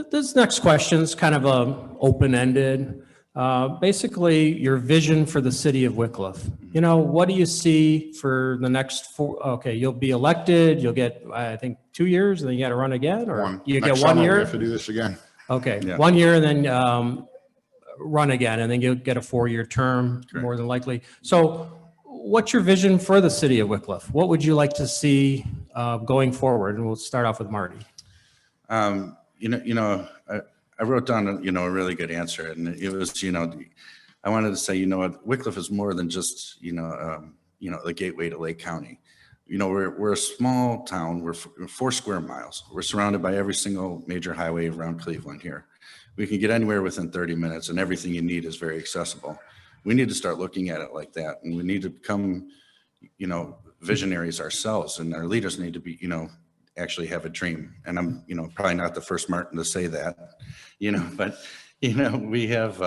This next question is kind of open-ended. Basically, your vision for the city of Wickliffe. You know, what do you see for the next okay, you'll be elected, you'll get, I think, 2 years, and then you got to run again? Or you Next get 1 year? We have to do this again. Okay, yeah. 1 year and then run again, and then you'll get a 4-year term, correct, more than likely. So what's your vision for the city of Wickliffe? What would you like to see going forward? And we'll start off with Marty. I wrote down a really good answer, and it was, I wanted to say, Wickliffe is more than just, the gateway to Lake County. We're a small town. We're 4 square miles. We're surrounded by every single major highway around Cleveland here. We can get anywhere within 30 minutes, and everything you need is very accessible. We need to start looking at it like that, and we need to become, visionaries ourselves, and our leaders need to be, actually have a dream. And I'm, probably not the first Martin to say that, but, we have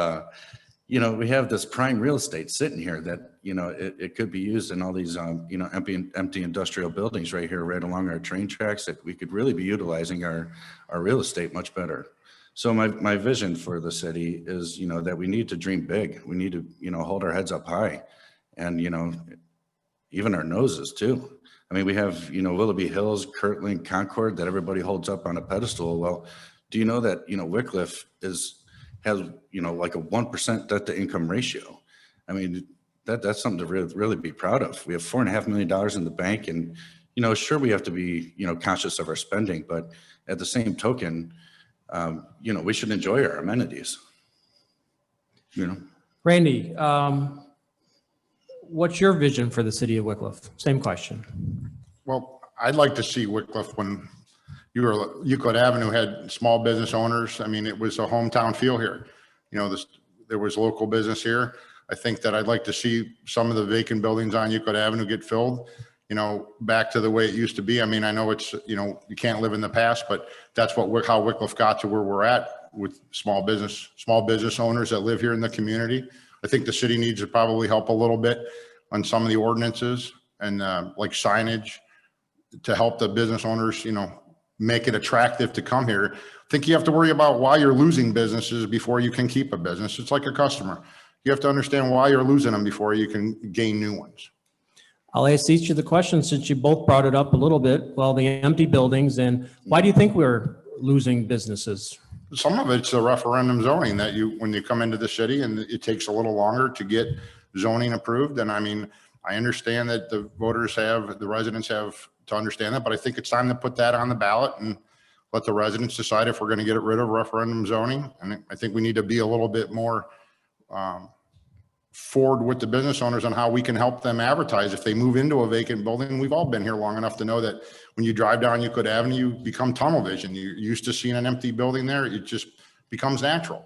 this prime real estate sitting here that, it could be used in all these, empty industrial buildings right here, right along our train tracks, that we could really be utilizing our real estate much better. So my vision for the city is, that we need to dream big. We need to, hold our heads up high, and, even our noses too. I mean, we have, Willoughby Hills, Kirtland, Concord that everybody holds up on a pedestal. Well, do you know that, Wickliffe has, like a 1% debt to income ratio? I mean, that's something to really be proud of. We have $4.5 million in the bank, and, sure, we have to be, conscious of our spending, but at the same token, we should enjoy our amenities. Randy, what's your vision for the city of Wickliffe? Same question. Well, I'd like to see Wickliffe when Euclid Avenue had small business owners. I mean, it was a hometown feel here. There was local business here. I think that I'd like to see some of the vacant buildings on Euclid Avenue get filled, back to the way it used to be. I mean, I know it's, you can't live in the past, but that's how Wickliffe got to where we're at with small business owners that live here in the community. I think the city needs to probably help a little bit on some of the ordinances and like signage to help the business owners, make it attractive to come here. I think you have to worry about why you're losing businesses before you can keep a business. It's like a customer. You have to understand why you're losing them before you can gain new ones. I'll ask each of the questions since you both brought it up a little bit. Well, the empty buildings, and why do you think we're losing businesses? Some of it's the referendum zoning that when you come into the city, and it takes a little longer to get zoning approved. And I mean, I understand that the residents have to understand that, but I think it's time to put that on the ballot and let the residents decide if we're going to get rid of referendum zoning. And I think we need to be a little bit more forward with the business owners on how we can help them advertise if they move into a vacant building. We've all been here long enough to know that when you drive down Euclid Avenue, you become tunnel vision. You're used to seeing an empty building there. It just becomes natural.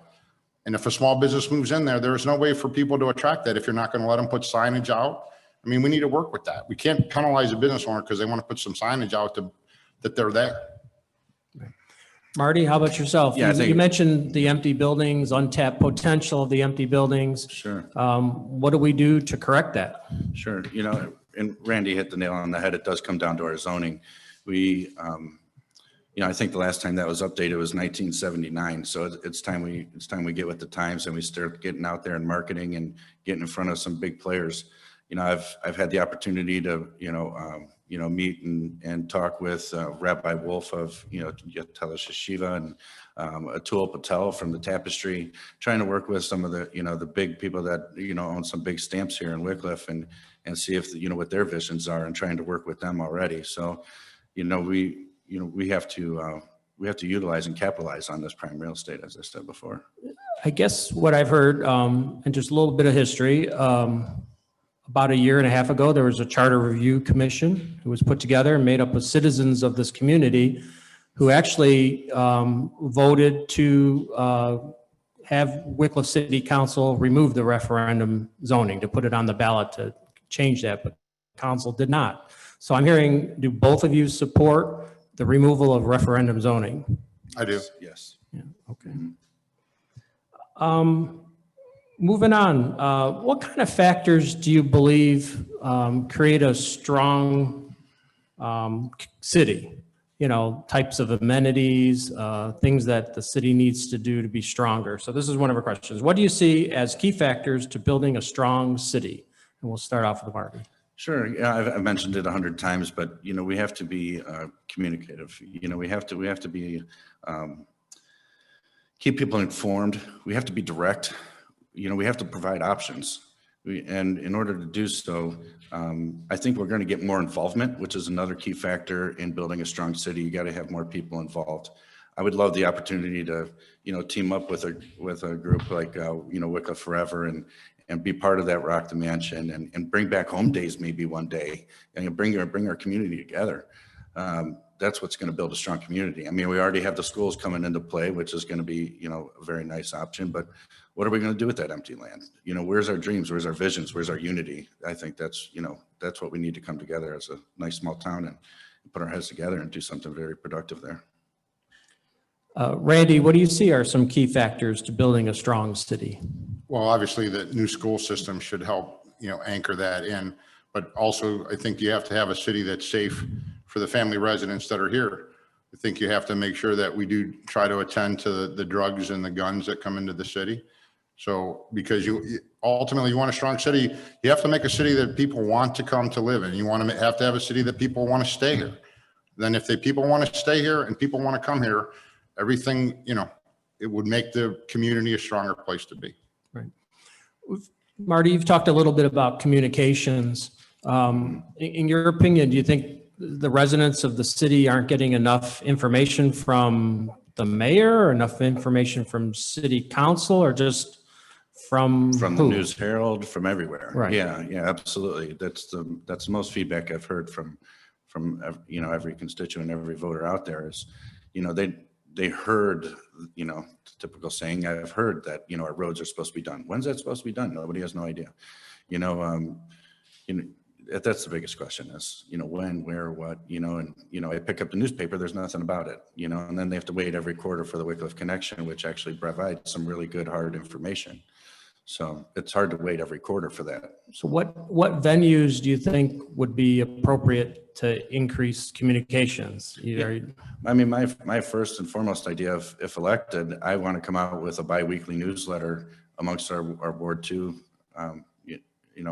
And if a small business moves in there, there's no way for people to attract that if you're not going to let them put signage out. I mean, we need to work with that. We can't penalize a business owner because they want to put some signage out that they're there. Marty, how about yourself? Yeah, you mentioned the empty buildings, untapped potential of the empty buildings. Sure. What do we do to correct that? Sure. And Randy hit the nail on the head. It does come down to our zoning. We, I think the last time that was updated was 1979. So it's time we get with the times and we start getting out there and marketing and getting in front of some big players. I've had the opportunity to, meet and talk with Rabbi Wolf of, Yatelish Yeshiva and Atul Patel from the Tapestry, trying to work with some of the, the big people that, own some big stamps here in Wickliffe and see if, what their visions are and trying to work with them already. So, we have to utilize and capitalize on this prime real estate, as I said before. I guess what I've heard, and just a little bit of history, about a year and a half ago, there was a charter review commission who was put together and made up of citizens of this community who actually voted to have Wickliffe City Council remove the referendum zoning, to put it on the ballot to change that, but council did not. So I'm hearing, do both of you support the removal of referendum zoning? I do. Yes. Yeah, okay. Moving on, what kind of factors do you believe create a strong city? types of amenities, things that the city needs to do to be stronger. So this is one of our questions. What do you see as key factors to building a strong city? And we'll start off with Marty. Sure. Yeah, I've mentioned it 100 times, but we have to be communicative. We have to be keep people informed. We have to be direct. We have to provide options. And in order to do so, I think we're going to get more involvement, which is another key factor in building a strong city. You got to have more people involved. I would love the opportunity to, team up with a group like, Wickliffe Forever and be part of that Rock the Mansion and bring back home days maybe one day and bring our community together. That's what's going to build a strong community. I mean, we already have the schools coming into play, which is going to be, a very nice option, but what are we going to do with that empty land? Where's our dreams? Where's our visions? Where's our unity? I think that's what we need to come together as a nice small town and put our heads together and do something very productive there. Randy, what do you see are some key factors to building a strong city? Well, obviously the new school system should help, anchor that in, but also I think you have to have a city that's safe for the family residents that are here. I think you have to make sure that we do try to attend to the drugs and the guns that come into the city. So, because ultimately you want a strong city, you have to make a city that people want to come to live in. You have to have a city that people want to stay here. Then if people want to stay here and people want to come here, everything, it would make the community a stronger place to be. Right. Marty, you've talked a little bit about communications. In your opinion, do you think the residents of the city aren't getting enough information from the mayor, or enough information from city council, or just from the who? News Herald, from everywhere? Right. Yeah, absolutely. That's the most feedback I've heard from every constituent, every voter out there is, they heard, the typical saying, I've heard that, our roads are supposed to be done. When's that supposed to be done? Nobody has no idea. That's the biggest question is, when, where, what, and, I pick up the newspaper, there's nothing about it, and then they have to wait every quarter for the Wickliffe Connection, which actually provides some really good, hard information. So it's hard to wait every quarter for that. So what venues do you think would be appropriate to increase communications? I mean, my first and foremost idea of, if elected, I want to come out with a biweekly newsletter amongst our Ward 2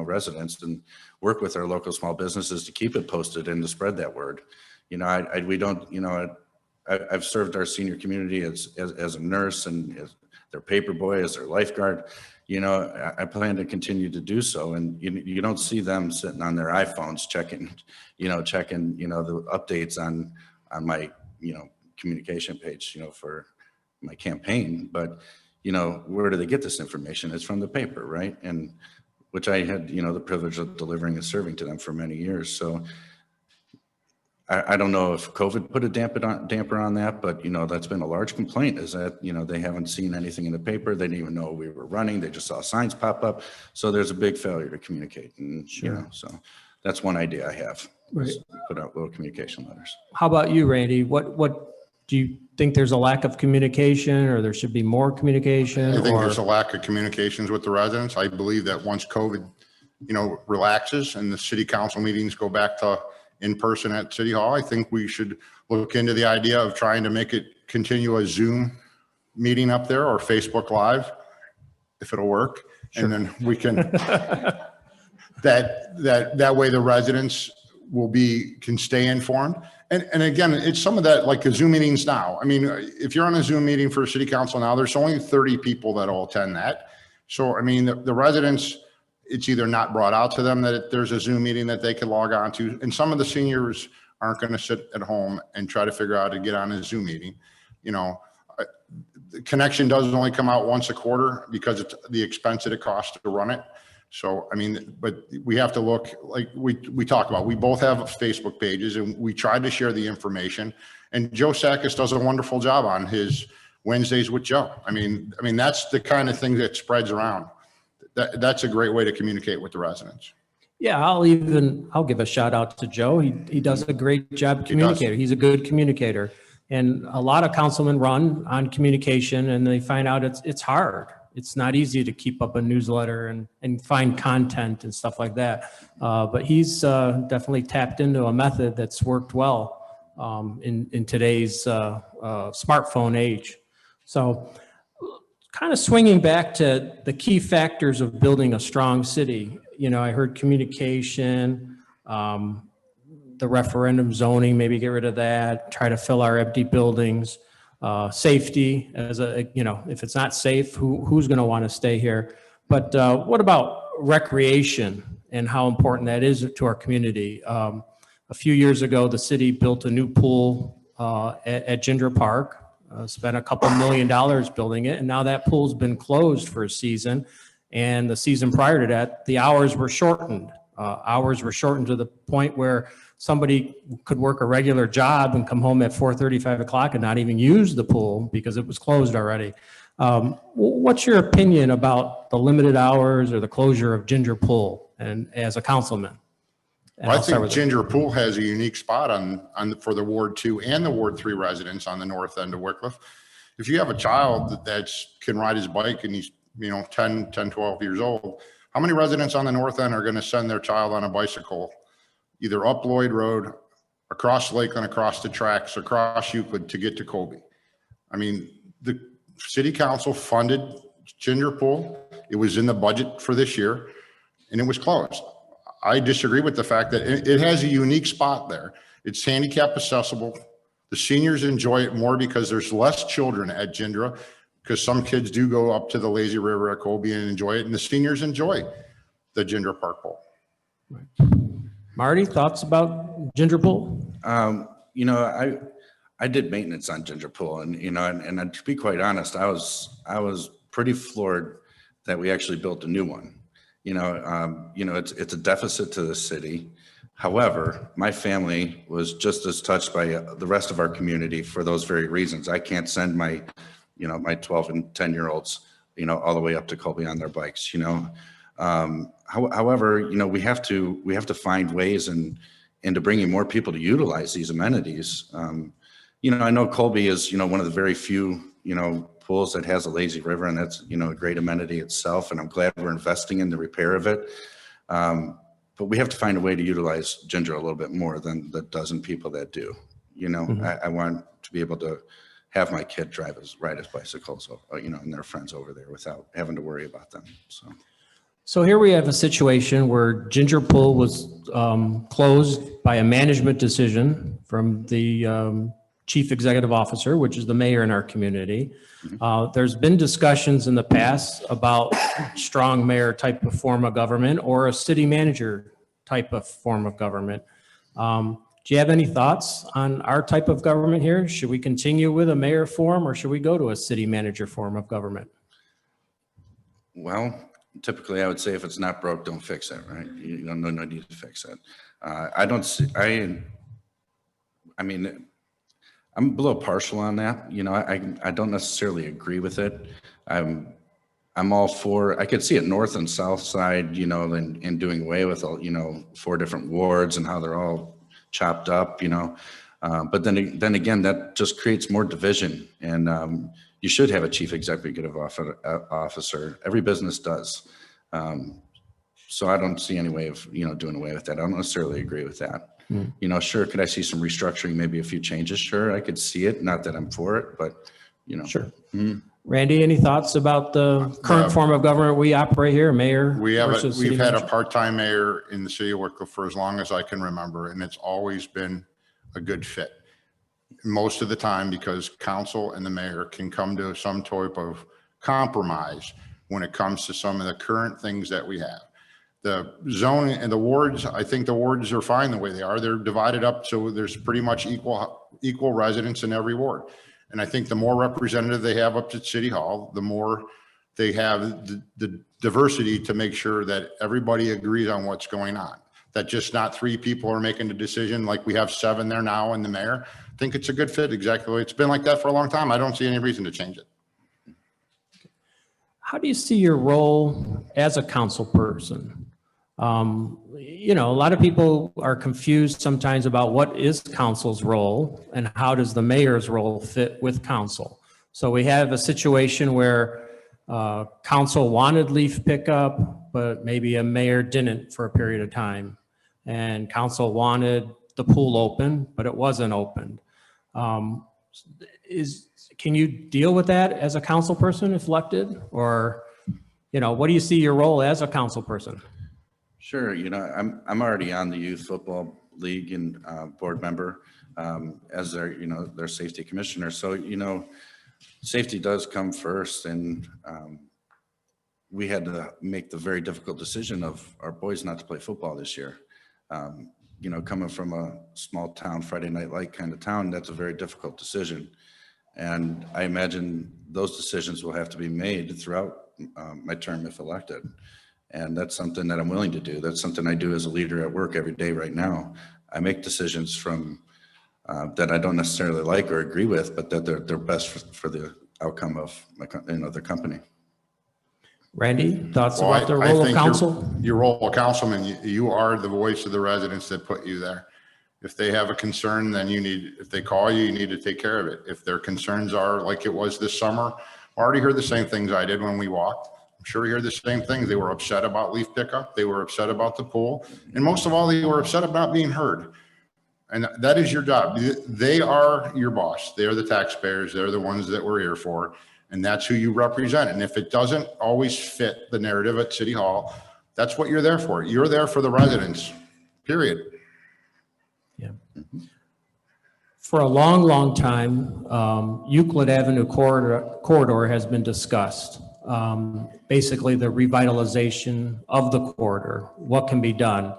residents, and work with our local small businesses to keep it posted and to spread that word. I've served our senior community as a nurse and as their paper boy, as their lifeguard. I plan to continue to do so. And you don't see them sitting on their iPhones checking the updates on my, communication page, for my campaign. But, where do they get this information? It's from the paper, right? And which I had, the privilege of delivering and serving to them for many years. So I don't know if COVID put a damper on that, but, that's been a large complaint, is that, they haven't seen anything in the paper. They didn't even know we were running. They just saw signs pop up. So there's a big failure to communicate. And, Sure. So that's one idea I have. Right. Put out little communication letters. How about you, Randy? What do you think there's a lack of communication, or there should be more communication? I think there's a lack of communications with the residents. I believe that once COVID, relaxes and the city council meetings go back to in person at City Hall, I think we should look into the idea of trying to make it continue a Zoom meeting up there, or Facebook Live, if it'll work. Sure. And then we can, that way the residents can stay informed. And again, it's some of that, like the Zoom meetings now. I mean, if you're on a Zoom meeting for city council now, there's only 30 people that will attend that. So, I mean, the residents, it's either not brought out to them that there's a Zoom meeting that they can log on to. And some of the seniors aren't going to sit at home and try to figure out how to get on a Zoom meeting. The connection doesn't only come out once a quarter because it's the expense that it costs to run it. So, I mean, but we have to look, like we talked about, we both have Facebook pages and we tried to share the information, and Joe Sakis does a wonderful job on his Wednesdays with Joe. I mean, that's the kind of thing that spreads around. That's a great way to communicate with the residents. Yeah, I'll give a shout out to Joe. He does a great job communicating. He's a good communicator. And a lot of councilmen run on communication, and they find out it's hard. It's not easy to keep up a newsletter and find content and stuff like that. But he's definitely tapped into a method that's worked well in today's smartphone age. So kind of swinging back to the key factors of building a strong city, you know, I heard communication, the referendum zoning, maybe get rid of that, try to fill our empty buildings, safety as you know, if it's not safe, who's going to want to stay here? But what about recreation and how important that is to our community? A few years ago, the city built a new pool at Ginger Park, spent a couple $1 million building it, and now that pool's been closed for a season. And the season prior to that, the hours were shortened. Hours were shortened to the point where somebody could work a regular job and come home at 4:30, 5 o'clock and not even use the pool because it was closed already. What's your opinion about the limited hours or the closure of Ginger Pool and as a councilman? Well, I think Ginger Pool has a unique spot for the Ward 2 and the Ward 3 residents on the north end of Wickliffe. If you have a child that can ride his bike and he's, you know, 10, 12 years old, how many residents on the north end are going to send their child on a bicycle either up Lloyd Road, across Lakeland, across the tracks, across Euclid to get to Colby? I mean, the city council funded Ginger Pool. It was in the budget for this year and it was closed. I disagree with the fact that it has a unique spot there. It's handicap accessible. The seniors enjoy it more because there's less children at Ginger, because some kids do go up to the lazy river at Colby and enjoy it, and the seniors enjoy the Ginger Park Pool. Right. Marty, thoughts about Ginger Pool? You know, I did maintenance on Ginger Pool, and you know, and to be quite honest, I was pretty floored that we actually built a new one. You know, it's a deficit to the city. However, my family was just as touched by the rest of our community for those very reasons. I can't send my 12 and 10-year-olds, you know, all the way up to Colby on their bikes, you know. However, you know, we have to find ways and to bring in more people to utilize these amenities. You know, I know Colby is, you know, one of the very few, you know, pools that has a lazy river, and that's, you know, a great amenity itself. And I'm glad we're investing in the repair of it. But we have to find a way to utilize Ginger a little bit more than the dozen people that do. You know, I want to be able to have my kid ride his bicycles, you know, and their friends over there without having to worry about them. So here we have a situation where Ginger Pool was closed by a management decision from the chief executive officer, which is the mayor in our community. There's been discussions in the past about strong mayor type of form of government or a city manager type of form of government. Do you have any thoughts on our type of government here? Should we continue with a mayor form or should we go to a city manager form of government? Well, typically I would say if it's not broke, don't fix it, right? You don't no need to fix it. I mean, I'm a little partial on that. You know, I don't necessarily agree with it. I'm all for, I could see it north and south side, you know, and doing away with all, you know, 4 different wards and how they're all chopped up, you know. But then again, that just creates more division, and you should have a chief executive officer. Every business does. So I don't see any way of, you know, doing away with that. I don't necessarily agree with that. You know, sure, could I see some restructuring, maybe a few changes? Sure, I could see it. Not that I'm for it, but, you know. Sure. Randy, any thoughts about the current form of government we operate here, mayor? We've had a part-time mayor in the city of Wickliffe for as long as I can remember, and it's always been a good fit. Most of the time, because council and the mayor can come to some type of compromise when it comes to some of the current things that we have. The zoning and the wards, I think the wards are fine the way they are. They're divided up so there's pretty much equal residents in every ward. And I think the more representative they have up to City Hall, the more they have the diversity to make sure that everybody agrees on what's going on. That just not 3 people are making the decision, like we have 7 there now and the mayor. I think it's a good fit, exactly. It's been like that for a long time. I don't see any reason to change it. How do you see your role as a council person? You know, a lot of people are confused sometimes about what is council's role and how does the mayor's role fit with council. So we have a situation where council wanted leaf pickup, but maybe a mayor didn't for a period of time. And council wanted the pool open, but it wasn't opened. Can you deal with that as a council person if elected? Or, what do you see your role as a council person? Sure. I'm already on the youth football league and board member as their safety commissioner. So, safety does come first. And we had to make the very difficult decision of our boys not to play football this year. Coming from a small town, Friday Night Light kind of town, that's a very difficult decision. And I imagine those decisions will have to be made throughout my term if elected. And that's something that I'm willing to do. That's something I do as a leader at work every day right now. I make decisions from that I don't necessarily like or agree with, but that they're best for the outcome of the company. Randy, thoughts Well, about the I role of think council? Your role of councilman, you are the voice of the residents that put you there. If they have a concern, then if they call you, you need to take care of it. If their concerns are like it was this summer, I already heard the same things I did when we walked. I'm sure we heard the same things. They were upset about leaf pickup. They were upset about the pool. And most of all, they were upset about being heard. And that is your job. They are your boss. They are the taxpayers. They're the ones that we're here for. And that's who you represent. And if it doesn't always fit the narrative at City Hall, that's what you're there for. You're there for the residents, period. Yeah. For a long, long time, Euclid Avenue corridor has been discussed. Basically, the revitalization of the corridor, what can be done.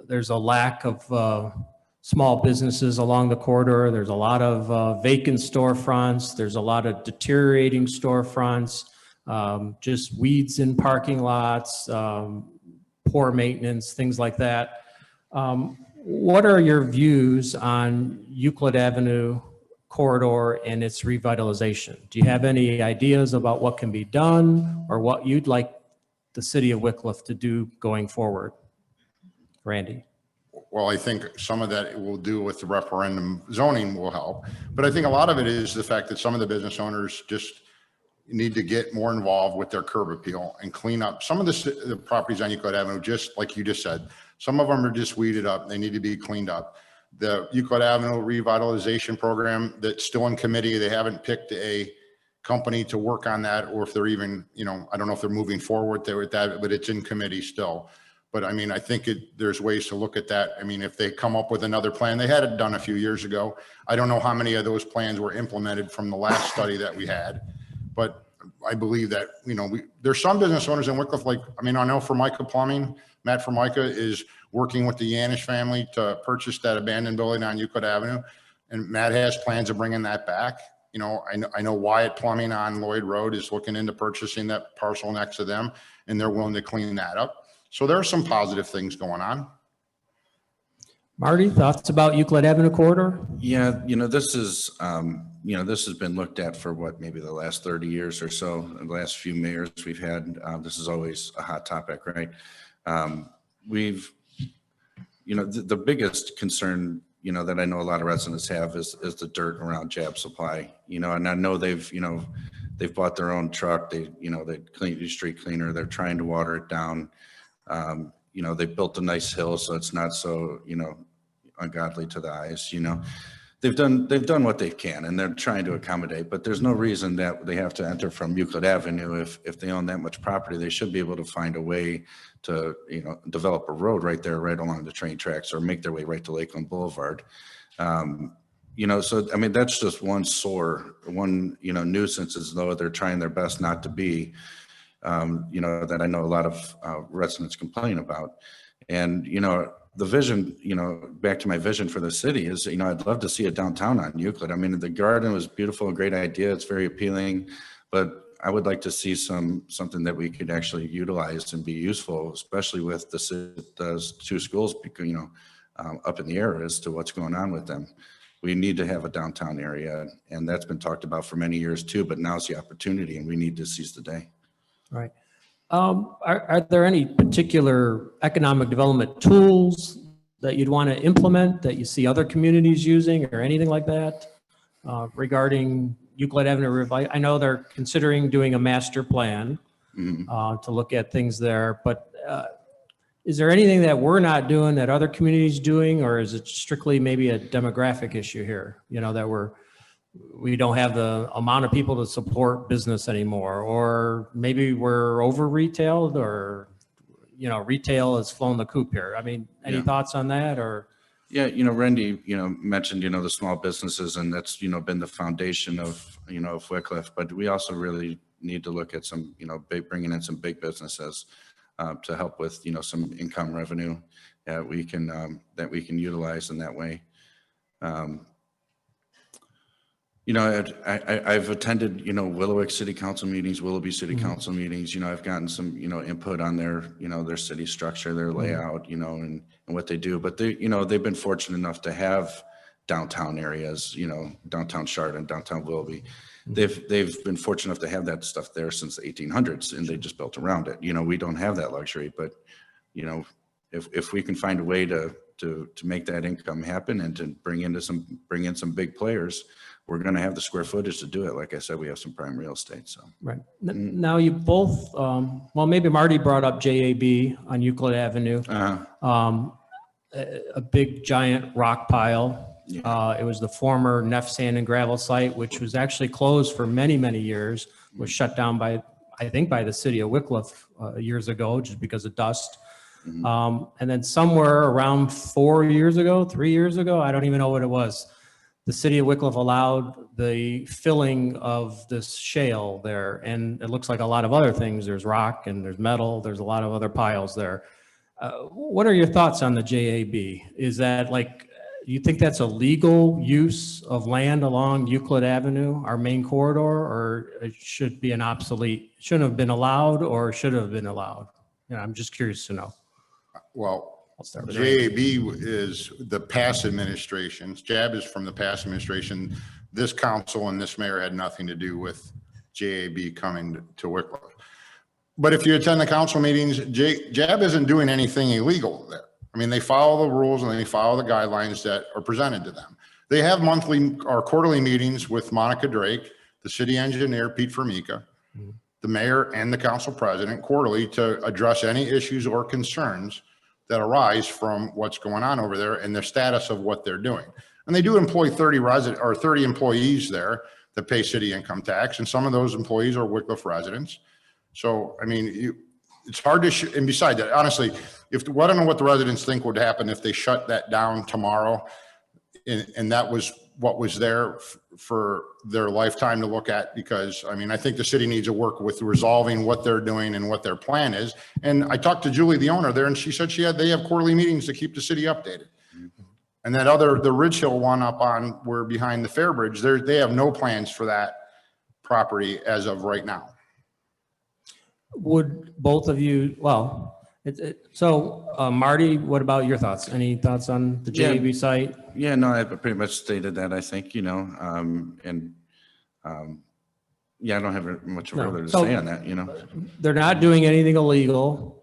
There's a lack of small businesses along the corridor. There's a lot of vacant storefronts. There's a lot of deteriorating storefronts, just weeds in parking lots, poor maintenance, things like that. What are your views on Euclid Avenue corridor and its revitalization? Do you have any ideas about what can be done or what you'd like the city of Wickliffe to do going forward? Randy? Well, I think some of that will do with the referendum zoning will help. But I think a lot of it is the fact that some of the business owners just need to get more involved with their curb appeal and clean up some of the properties on Euclid Avenue, just like you just said. Some of them are just weeded up. They need to be cleaned up. The Euclid Avenue revitalization program that's still in committee, they haven't picked a company to work on that, or if they're even, I don't know if they're moving forward there with that, but it's in committee still. But I mean, I think there's ways to look at that. I mean, if they come up with another plan, they had it done a few years ago. I don't know how many of those plans were implemented from the last study that we had, but I believe that, there's some business owners in Wickliffe, I know Formica Plumbing, Matt Formica is working with the Yanish family to purchase that abandoned building on Euclid Avenue. And Matt has plans of bringing that back. I know Wyatt Plumbing on Lloyd Road is looking into purchasing that parcel next to them, and they're willing to clean that up. So there are some positive things going on. Marty, thoughts about Euclid Avenue corridor? Yeah, this is, this has been looked at for maybe the last 30 years or so, the last few mayors we've had. This is always a hot topic, right? The biggest concern, that I know a lot of residents have is the dirt around Jab Supply, and I know they've bought their own truck. They clean the street cleaner. They're trying to water it down. They built a nice hill, so it's not so, ungodly to the eyes, They've done what they can, and they're trying to accommodate, but there's no reason that they have to enter from Euclid Avenue. If they own that much property, they should be able to find a way to, develop a road right there, right along the train tracks, or make their way right to Lakeland Boulevard. So, I mean, that's just one nuisance, as though they're trying their best not to be, that I know a lot of residents complain about. And, the vision, back to my vision for the city is, I'd love to see it downtown on Euclid. I mean, the garden was beautiful, a great idea. It's very appealing, but I would like to see something that we could actually utilize and be useful, especially with the two schools, up in the air as to what's going on with them. We need to have a downtown area, and that's been talked about for many years too, but now's the opportunity, and we need to seize the day. Right. Are there any particular economic development tools that you'd want to implement that you see other communities using, or anything like that regarding Euclid Avenue? I know they're considering doing a master plan to look at things there, but is there anything that we're not doing that other communities doing, or is it strictly maybe a demographic issue here? You know, that we don't have the amount of people to support business anymore, or maybe we're over retailed, or, you know, retail has flown the coop here. I mean, any thoughts on that, or? Yeah, you know, Randy, you know, mentioned, you know, the small businesses, and that's, you know, been the foundation of, you know, of Wickliffe, but we also really need to look at some, you know, bringing in some big businesses to help with, you know, some income revenue that we can utilize in that way. You know, I've attended, you know, Willowick City Council meetings, Willoughby City Council meetings. You know, I've gotten some, you know, input on their, you know, their city structure, their layout, you know, and what they do. But they, you know, they've been fortunate enough to have downtown areas, you know, downtown Chardon, downtown Willoughby. They've been fortunate enough to have that stuff there since the 1800s, and they just built around it. You know, we don't have that luxury, but, you know, if we can find a way to make that income happen and to bring in some big players, we're going to have the square footage to do it. Like I said, we have some prime real estate. So Right. Now you both, well, maybe Marty brought up JAB on Euclid Avenue, a big giant rock pile. It was the former Neff Sand and Gravel site, which was actually closed for many, many years, was shut down by, I think, by the city of Wickliffe years ago, just because of dust. And then somewhere around 3 years ago, I don't even know what it was, the city of Wickliffe allowed the filling of this shale there. And it looks like a lot of other things. There's rock and there's metal. There's a lot of other piles there. What are your thoughts on the JAB? Is that like, you think that's a legal use of land along Euclid Avenue, our main corridor, or it should be an obsolete, shouldn't have been allowed, or should have been allowed? You know, I'm just curious to know. Well, I'll start with JAB is the past administration. JAB is from the past administration. This council and this mayor had nothing to do with JAB coming to Wickliffe. But if you attend the council meetings, JAB isn't doing anything illegal there. I mean, they follow the rules and they follow the guidelines that are presented to them. They have monthly or quarterly meetings with Monica Drake, the city engineer, Pete Formica, the mayor, and the council president quarterly to address any issues or concerns that arise from what's going on over there and the status of what they're doing. And they do employ 30 employees there that pay city income tax. And some of those employees are Wickliffe residents. So, I mean, it's hard to, and beside that, honestly, I don't know what the residents think would happen if they shut that down tomorrow. And that was what was there for their lifetime to look at, because I mean, I think the city needs to work with resolving what they're doing and what their plan is. And I talked to Julie, the owner there, and she said they have quarterly meetings to keep the city updated. And that the Ridge Hill one up on where behind the Fair Bridge, they have no plans for that property as of right now. Would both of you, well, Marty, what about your thoughts? Any thoughts on the JAB site? Yeah, no, I pretty much stated that, I think, you know, yeah, I don't have much further to say on that, you know. They're not doing anything illegal,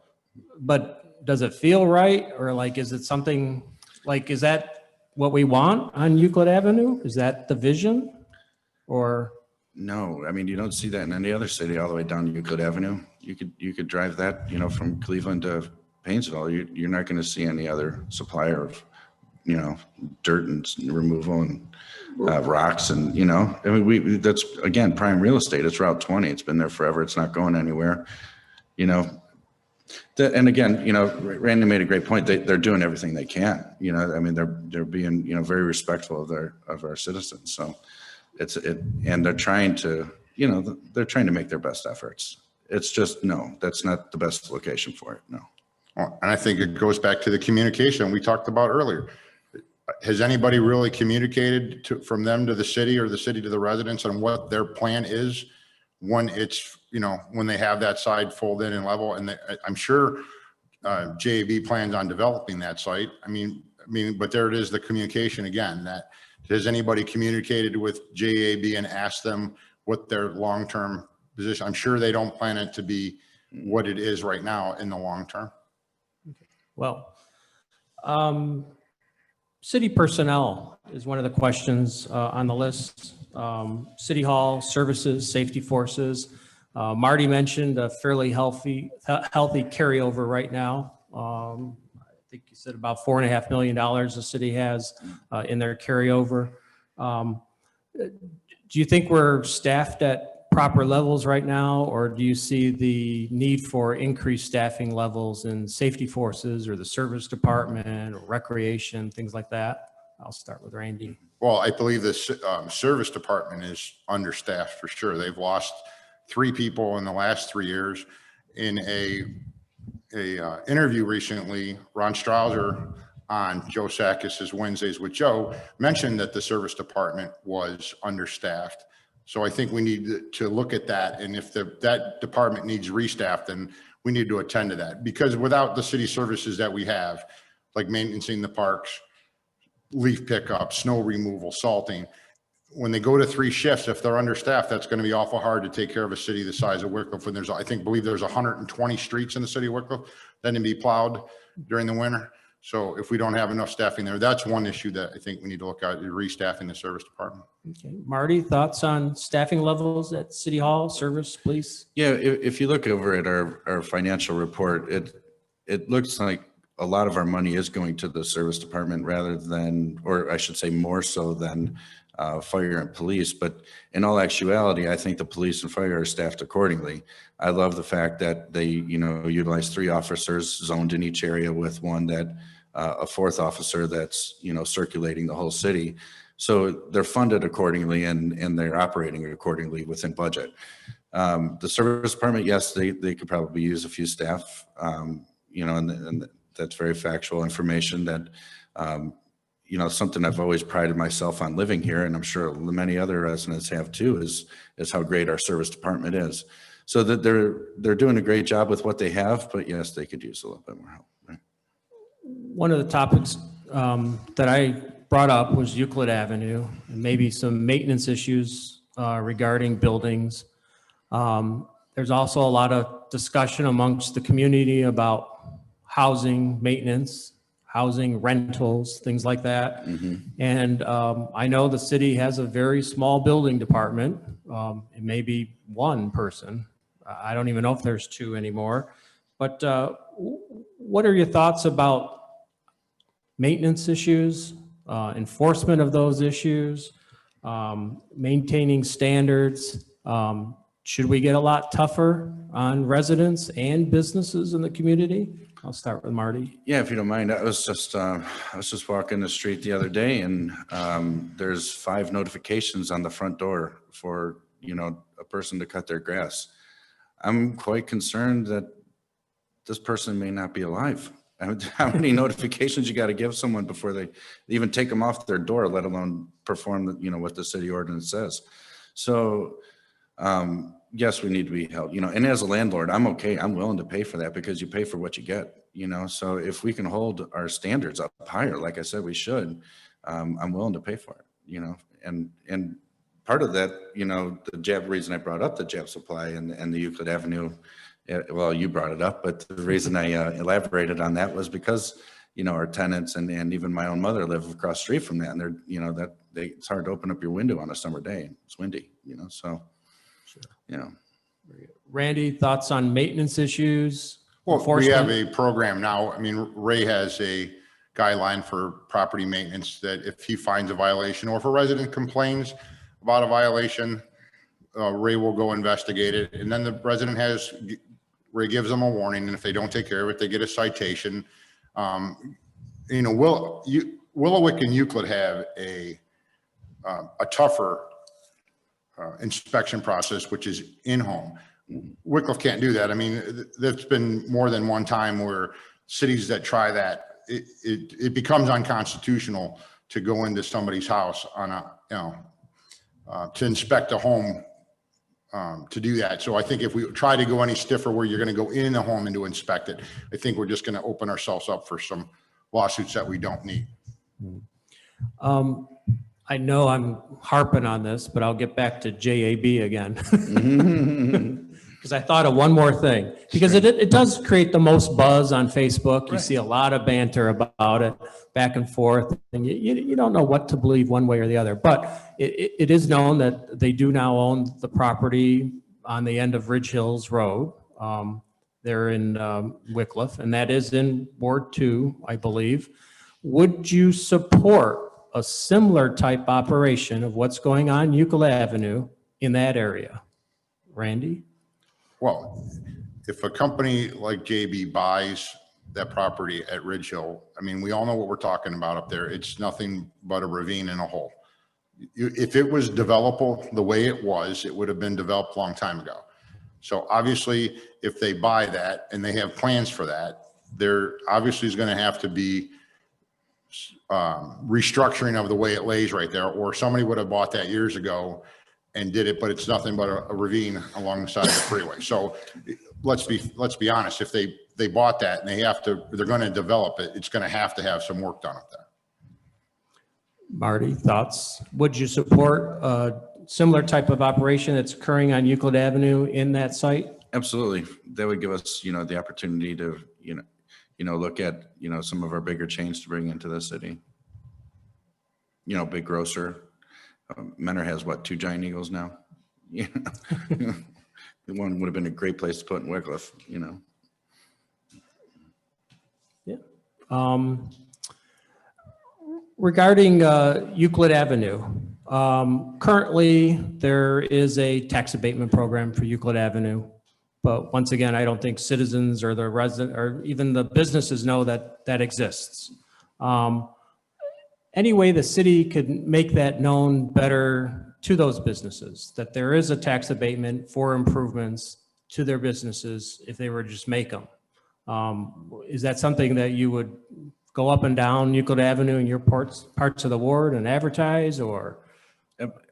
but does it feel right? Or like, is it something like, is that what we want on Euclid Avenue? Is that the vision? Or? No, I mean, you don't see that in any other city all the way down Euclid Avenue. You could drive that, you know, from Cleveland to Painesville. You're not going to see any other supplier of, you know, dirt and removal and rocks and, you know, I mean, that's again, prime real estate. It's Route 20. It's been there forever. It's not going anywhere, you know. And again, you know, Randy made a great point. They're doing everything they can, you know. I mean, they're being, you know, very respectful of our citizens. So and they're trying to, you know, they're trying to make their best efforts. It's just, no, that's not the best location for it. No. Well, and I think it goes back to the communication we talked about earlier. Has anybody really communicated from them to the city or the city to the residents on what their plan is when it's, you know, when they have that side fold in and level? And I'm sure JAB plans on developing that site. I mean, but there it is, the communication again, that has anybody communicated with JAB and asked them what their long-term position? I'm sure they don't plan it to be what it is right now in the long term. Well, city personnel is one of the questions on the list. City Hall, services, safety forces. Marty mentioned a fairly healthy carryover right now. I think you said about $4.5 million the city has in their carryover. Do you think we're staffed at proper levels right now, or do you see the need for increased staffing levels in safety forces or the service department or recreation, things like that? I'll start with Randy. Well, I believe the service department is understaffed for sure. They've lost 3 people in the last 3 years. In a interview recently, Ron Strauser on Joe Sakis's Wednesdays with Joe mentioned that the service department was understaffed. So I think we need to look at that. And if that department needs restaffed, then we need to attend to that, because without the city services that we have, like maintaining the parks, leaf pickup, snow removal, salting, when they go to 3 shifts, if they're understaffed, that's going to be awful hard to take care of a city the size of Wickliffe. When believe there's 120 streets in the city of Wickliffe that need to be plowed during the winter. So if we don't have enough staffing there, that's one issue that I think we need to look at, restaffing the service department. Okay, Marty, thoughts on staffing levels at City Hall, service, police? Yeah, if you look over at our financial report, it looks like a lot of our money is going to the service department rather than, or I should say more so than fire and police. But in all actuality, I think the police and fire are staffed accordingly. I love the fact that they, utilize 3 officers zoned in each area, with one that a 4th officer that's, circulating the whole city. So they're funded accordingly and they're operating accordingly within budget. The service department, yes, they could probably use a few staff, and that's very factual information that, something I've always prided myself on living here, and I'm sure many other residents have too, is how great our service department is. So that they're doing a great job with what they have, but yes, they could use a little bit more help. Right? One of the topics that I brought up was Euclid Avenue, and maybe some maintenance issues regarding buildings. There's also a lot of discussion amongst the community about housing maintenance, housing rentals, things like that. Mm-hmm. And I know the city has a very small building department. It may be 1 person. I don't even know if there's 2 anymore. But what are your thoughts about maintenance issues, enforcement of those issues, maintaining standards? Should we get a lot tougher on residents and businesses in the community? I'll start with Marty. Yeah, if you don't mind, I was just walking the street the other day, and there's 5 notifications on the front door for, a person to cut their grass. I'm quite concerned that this person may not be alive. How many notifications you got to give someone before they even take them off their door, let alone perform what the city ordinance says. So yes, we need to be held, and as a landlord, I'm okay. I'm willing to pay for that, because you pay for what you get, so if we can hold our standards up higher, like I said, we should, I'm willing to pay for it, and part of that, the jab reason I brought up the jab supply and the Euclid Avenue, well, you brought it up, but the reason I elaborated on that was because, our tenants and even my own mother live across the street from that, and they're, it's hard to open up your window on a summer day. It's windy, so. Sure. Randy, thoughts on maintenance issues? Well, we have a program now. I mean, Ray has a guideline for property maintenance that if he finds a violation, or if a resident complains about a violation, Ray will go investigate it. And then the resident Ray gives them a warning. And if they don't take care of it, they get a citation. Willowick and Euclid have a tougher inspection process, which is in-home. Wickliffe can't do that. I mean, there's been more than one time where cities that try that, it becomes unconstitutional to go into somebody's house on to inspect a home, to do that. So I think if we try to go any stiffer where you're going to go in the home and to inspect it, I think we're just going to open ourselves up for some lawsuits that we don't need. I know I'm harping on this, but I'll get back to JAB again. Because I thought of one more thing, because it does create the most buzz on Facebook. You see a lot of banter about it back and forth, and you don't know what to believe one way or the other. But it is known that they do now own the property on the end of Ridge Hills Road. there in Wickliffe, and that is in Ward 2, I believe. Would you support a similar type operation of what's going on Euclid Avenue in that area? Randy? Well, if a company like JB buys that property at Ridge Hill, I mean, we all know what we're talking about up there. It's nothing but a ravine and a hole. If it was developable the way it was, it would have been developed a long time ago. So obviously, if they buy that and they have plans for that, there obviously is going to have to be restructuring of the way it lays right there, or somebody would have bought that years ago and did it, but it's nothing but a ravine alongside the freeway. So let's be honest. If they bought that and they're going to develop it, it's going to have some work done up there. Marty, thoughts? Would you support a similar type of operation that's occurring on Euclid Avenue in that site? Absolutely. That would give us, the opportunity to, look at, some of our bigger chains to bring into the city. Big grocer. Menor has what, 2 Giant Eagles now? Yeah. One would have been a great place to put in Wickliffe, Yeah. Regarding Euclid Avenue, currently there is a tax abatement program for Euclid Avenue. But once again, I don't think citizens or the resident or even the businesses know that that exists. Any way the city could make that known better to those businesses, that there is a tax abatement for improvements to their businesses if they were to just make them. Is that something that you would go up and down Euclid Avenue in your parts of the ward and advertise, or?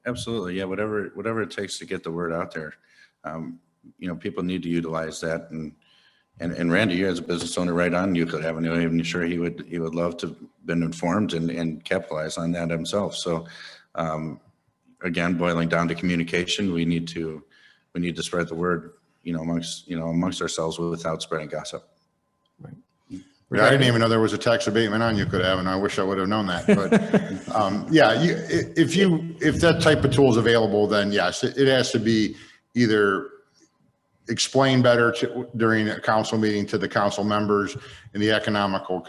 Absolutely. Yeah. Whatever it takes to get the word out there. People need to utilize that. And Randy, you as a business owner right on Euclid Avenue, I'm sure he would love to have been informed and capitalize on that himself. So again, boiling down to communication, we need to spread the word, amongst ourselves without spreading gossip. Right. Yeah, I didn't even know there was a tax abatement on Euclid Avenue. I wish I would have known that. But yeah, if that type of tool is available, then yes, it has to be either explain better during a council meeting to the council members, and the economical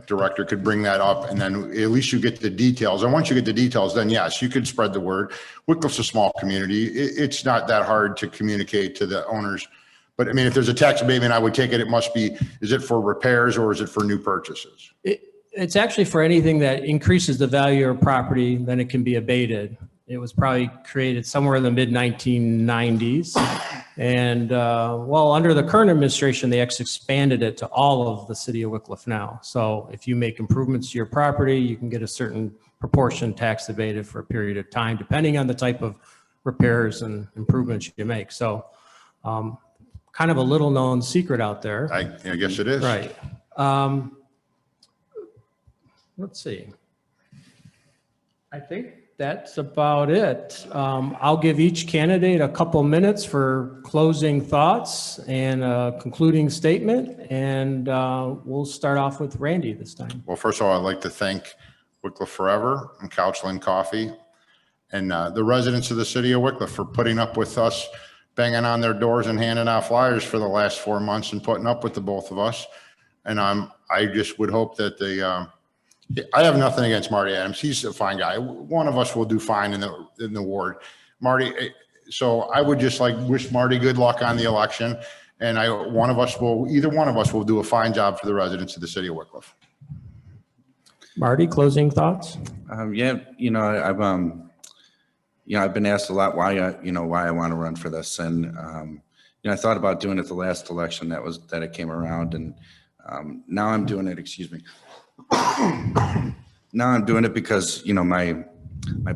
director could bring that up, and then at least you get the details. And once you get the details, then yes, you could spread the word. Wickliffe's a small community. It's not that hard to communicate to the owners. But I mean, if there's a tax abatement, I would take it must be, is it for repairs or is it for new purchases? It's actually for anything that increases the value of property, then it can be abated. It was probably created somewhere in the mid-1990s. And under the current administration, they actually expanded it to all of the city of Wickliffe now. So if you make improvements to your property, you can get a certain proportion tax abated for a period of time, depending on the type of repairs and improvements you make. So kind of a little known secret out there. I guess it is. Right. Let's see. I think that's about it. I'll give each candidate a couple minutes for closing thoughts and a concluding statement, and we'll start off with Randy this time. Well, first of all, I'd like to thank Wickliffe Forever and Couchland Coffee and the residents of the city of Wickliffe for putting up with us banging on their doors and handing out flyers for the last 4 months and putting up with the both of us. And I just would hope that I have nothing against Marty Adams. He's a fine guy. One of us will do fine in the ward. Marty, so I would just wish Marty good luck on the election. And either one of us will do a fine job for the residents of the city of Wickliffe. Marty, closing thoughts? I've been asked a lot why I want to run for this, and I thought about doing it the last election that it came around, and now I'm doing it. Excuse me. Now I'm doing it because my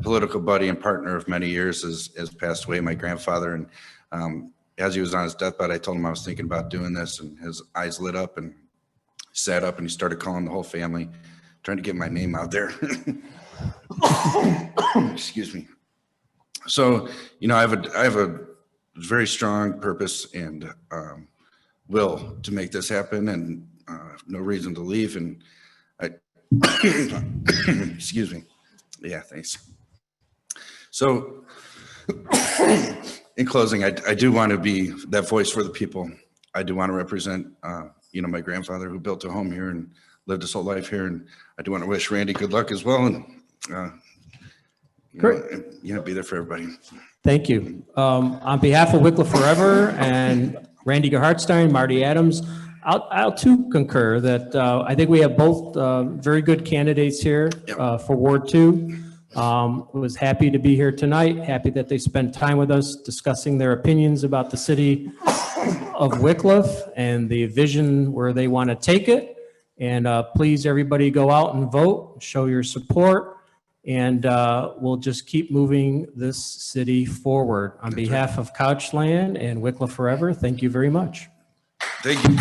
political buddy and partner of many years has passed away, my grandfather, and as he was on his deathbed, I told him I was thinking about doing this, and his eyes lit up and sat up and he started calling the whole family, trying to get my name out there. Excuse me. So, I have a very strong purpose and will to make this happen, and no reason to leave. And excuse me. Yeah, thanks. So, in closing, I do want to be that voice for the people. I do want to represent, my grandfather who built a home here and lived his whole life here. And I do want to wish Randy good luck as well. And, Great. Be there for everybody. Thank you. On behalf of Wickliffe Forever and Randy Gerhardstein, Marty Adams, I'll too concur that I think we have both very good candidates here for Ward 2. Was happy to be here tonight, happy that they spent time with us discussing their opinions about the city of Wickliffe and the vision where they want to take it. And please, everybody, go out and vote, show your support, and we'll just keep moving this city forward. On behalf of Couchland and Wickliffe Forever, thank you very much. Thank you.